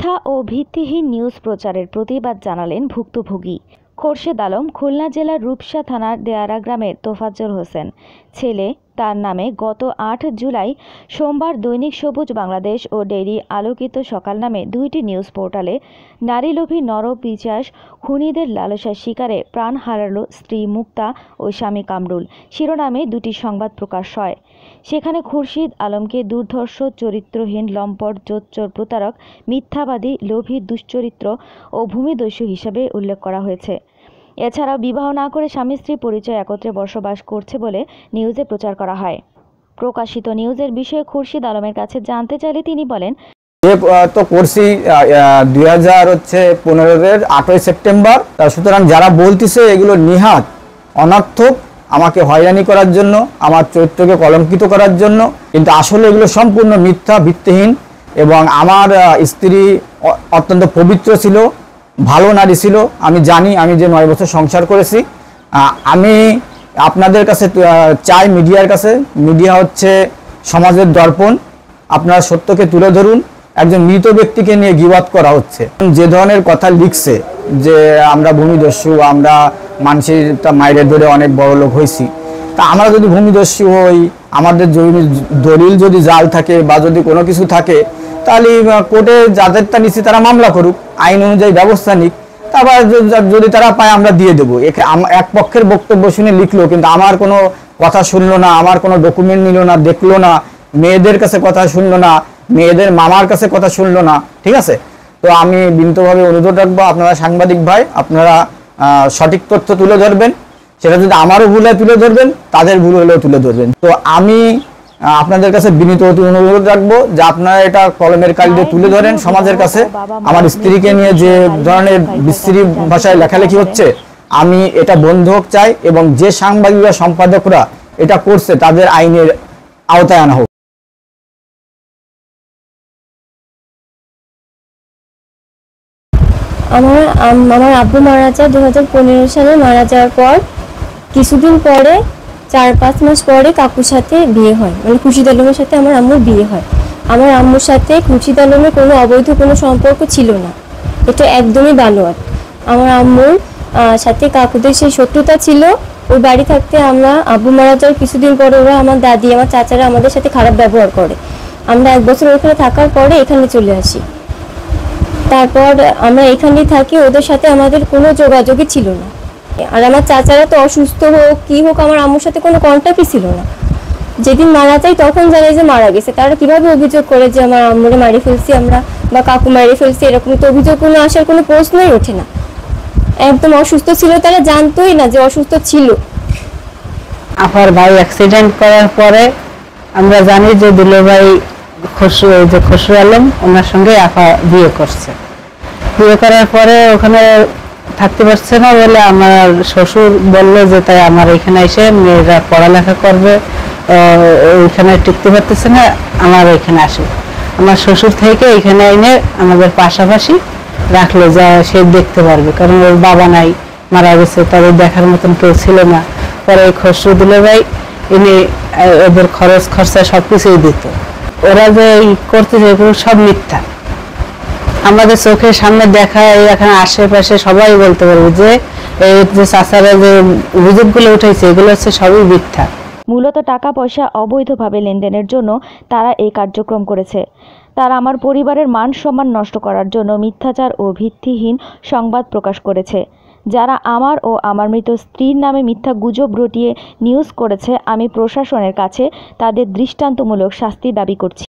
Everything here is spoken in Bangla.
মিথ্যা ও ভিত্তিহীন নিউজ প্রচারের প্রতিবাদ জানালেন ভুক্তভোগী খোরশেদ আলম। খুলনা জেলার রূপসা থানার দেয়ারা গ্রামের তোফাজ্জল হোসেন ছেলে। তার নামে গত ৮ জুলাই সোমবার দৈনিক সবুজ বাংলাদেশ ও ডেইলি আলোকিত সকাল নামে দুইটি নিউজ পোর্টালে নারীলোভী নরপিশাচ খুনিদের লালসার শিকারে প্রাণ হারালো স্ত্রী মুক্তা ও স্বামী কামরুল শিরোনামে দুটি সংবাদ প্রকাশ হয়। সেখানে খুরশিদ আলমকে দুর্ধর্ষ, চরিত্রহীন, লম্পট, জোচ্চোর, প্রতারক, মিথ্যাবাদী, লোভী, দুশ্চরিত্র ও ভূমিদস্যু হিসেবে উল্লেখ করা হয়েছে। এছাড়াও বিবাহ না করে স্বামী স্ত্রী পরিচয় একত্রে বসবাস করছে বলে নিউজে প্রচার করা হয়। প্রকাশিত নিউজের বিষয়ে খুরশিদ আলমের কাছে জানতে চাইলে তিনি বলেন, তো করছি 2015-এর 8ই সেপ্টেম্বর। সুতরাং যারা বলতেছে এগুলো নিহাত অনর্থক, আমাকে হয়রানি করার জন্য, আমার চরিত্রকে কলঙ্কিত করার জন্য, কিন্তু আসলে এগুলো সম্পূর্ণ মিথ্যা, ভিত্তিহীন। এবং আমার স্ত্রী অত্যন্ত পবিত্র ছিল, ভালো নারী ছিল। আমি জানি, আমি যে 9 বছর সংসার করেছি। আমি আপনাদের কাছে চাই, মিডিয়ার কাছে, মিডিয়া হচ্ছে সমাজের দর্পণ, আপনারা সত্যকে তুলে ধরুন। একজন মৃত ব্যক্তিকে নিয়ে গিবাদ করা হচ্ছে। যে ধরনের কথা লিখছে যে আমরা ভূমিদস্যু, আমরা মানুষের মাইরে ধরে অনেক বড় লোক হয়েছি, তা আমরা যদি ভূমিদস্যু হই, আমাদের দলিল যদি জাল থাকে বা যদি কোনো কিছু থাকে, তাহলে কোর্টে যাদেরটা নিচ্ছি তারা মামলা করুক, আইন অনুযায়ী ব্যবস্থা নিক। তারপর যদি তারা পায় আমরা দিয়ে দেবো। এক পক্ষের বক্তব্য শুনে লিখলো, কিন্তু আমার কোনো কথা শুনলো না, আমার কোনো ডকুমেন্ট নিল না, দেখলো না, মেয়েদের কাছে কথা শুনলো না, মেয়েদের মামার কাছে কথা শুনলো না। ঠিক আছে, তো আমি বিনীতভাবে অনুরোধ রাখবো, আপনারা সাংবাদিক ভাই, আপনারা সঠিক তথ্য তুলে ধরবেন। সেটা যদি আমারও ভুল হয় তুলে ধরবেন, তাদের ভুল হলেও তুলে ধরবেন। তো আমি আপনাদের কাছে বিনীত অনুরোধ রাখবো যে আপনারা এটা কলমের কালি দিয়ে তুলে ধরেন সমাজের কাছে। আমার স্ত্রীকে নিয়ে যে ধরনের বিশ্রী ভাষায় লেখালেখি হচ্ছে, আমি এটা বন্ধ হোক চাই, এবং যে সাংবাদিকরা, সম্পাদকরা এটা করছে তাদের আইনের আওতায় আনা হোক। আমার আব্বু মারা যায় 2015 সালে। মারা যাওয়ার পর কিছুদিন পরে, 4-5 মাস পরে কাকুর সাথে বিয়ে হয়, মানে খুরশিদ আলমের সাথে আমার আম্মুর বিয়ে হয়। আমার আম্মুর সাথে খুরশিদ আলমের কোনো অবৈধ কোনো সম্পর্ক ছিল না, এটা একদমই বানোয়াট। আমার আম্মুর সাথে কাকুদের সেই শত্রুতা ছিল। ওই বাড়ি থাকতে আমরা, আব্বু মারা যাওয়ার কিছুদিন পরে ওরা, আমার দাদি, আমার চাচারা আমাদের সাথে খারাপ ব্যবহার করে। আমরা 1 বছর ওখানে থাকার পরে এখানে চলে আসি। তারপর আমরা এখানেই থাকি, ওদের সাথে আমাদের কোনো যোগাযোগই ছিল না। আর আমার চাচারা তো অসুস্থ হোক কি হোক, আমার আম্মুর সাথে কোনো কন্ট্যাক্টই ছিল না। যেদিন মারা যায় তখন জানে যে মারা গেছে। তারা কিভাবে অভিযোগ করে যে আমার আম্মুরে মারি ফেলছি আমরা, বা কাকু মারি ফেলছি, এরকম তো অভিযোগ কোনো আসার কোনো প্রশ্নই ওঠে না। একদম অসুস্থ ছিল, তারা জানতোই না যে অসুস্থ ছিল। আপার ভাই অ্যাক্সিডেন্ট করার পরে আমরা জানি যে দুলাভাই খসরু আলম, ওনার সঙ্গে আপা বিয়ে করছে। বিয়ে করার পরে ওখানে থাকতে পারছে না বলে আমার শ্বশুর বললো যে তাই আমার এখানে এসে মেয়েরা পড়ালেখা করবে, ওইখানে টিকতে পারতেছে না, আমার এখানে আসে। আমার শ্বশুর থেকে এখানে এনে আমাদের পাশাপাশি রাখলো, যা সে দেখতে পারবে, কারণ ওর বাবা নাই, মারা গেছে, তাদের দেখার মতন কেউ ছিল না। পরে খসরু দুলাভাই এনে ওদের খরচ খরচা সবকিছুই দিত। ওরা যে করতেছে এগুলো সব মিথ্যা, আমাদের চোখের সামনে দেখা। এখানে আশেপাশে সবাই বলতে পারবে যে এই যে চাচারা যে অভিযোগগুলো উঠেছে এগুলো হচ্ছে সবই মিথ্যা। মূলত টাকা পয়সা অবৈধভাবে লেনদেনের জন্য তারা এই কার্যক্রম করেছে। তারা আমার পরিবারের মান সম্মান নষ্ট করার জন্য মিথ্যাচার ও ভিত্তিহীন সংবাদ প্রকাশ করেছে। যারা আমার ও আমার মৃত স্ত্রীর নামে মিথ্যা গুজব রটিয়ে নিউজ করেছে, আমি প্রশাসনের কাছে তাদের দৃষ্টান্তমূলক শাস্তি দাবি করছি।